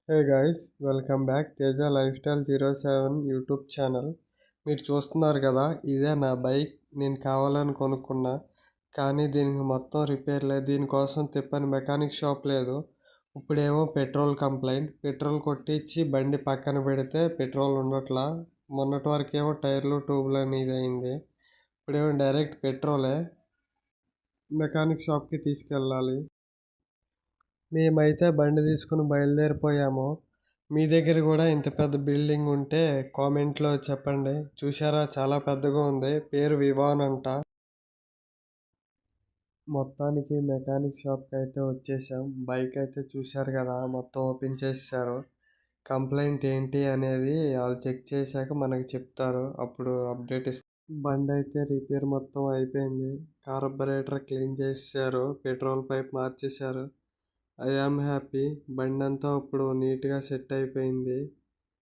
Hey guys, welcome back Teja life style 07 YouTube channel. మీరు చూస్తున్నారు కదా, ఇదే నా బైక్. నేను కావాలని కొనుక్కున్నా, కానీ దీనికి మొత్తం రిపేర్లే. దీనికోసం తిప్పని మెకానిక్ షాప్ లేదు. ఇప్పుడేమో పెట్రోల్ కంప్లైంట్. పెట్రోల్ కొట్టించి బండి పక్కన పెడితే పెట్రోల్ ఉండట్లా. మొన్నటి వరకేమో టైర్లు ట్యూబ్లు అని ఇదైంది. ఇప్పుడేమో డైరెక్ట్ పెట్రోలే. మెకానిక్ షాప్కి తీసుకెళ్ళాలి. మేమైతే బండి తీసుకుని బయలుదేరిపోయాము. మీ దగ్గర కూడా ఇంత పెద్ద బిల్డింగ్ ఉంటే కామెంట్లో చెప్పండి. చూసారా, చాలా పెద్దగా ఉంది. పేరు వివాన్ అంట. మొత్తానికి మెకానిక్ షాప్కి అయితే వచ్చేసాం. బైక్ అయితే చూశారు కదా, మొత్తం ఓపెన్ చేసేసారు. కంప్లైంట్ ఏంటి అనేది వాళ్ళు చెక్ చేశాక మనకి చెప్తారు. అప్పుడు అప్డేట్ ఇస్తారు. బండి అయితే రిపేర్ మొత్తం అయిపోయింది. కార్బొరేటర్ క్లీన్ చేసేసారు, పెట్రోల్ పైప్ మార్చేశారు. I am happy. బండి అంతా ఇప్పుడు నీట్గా సెట్ అయిపోయింది.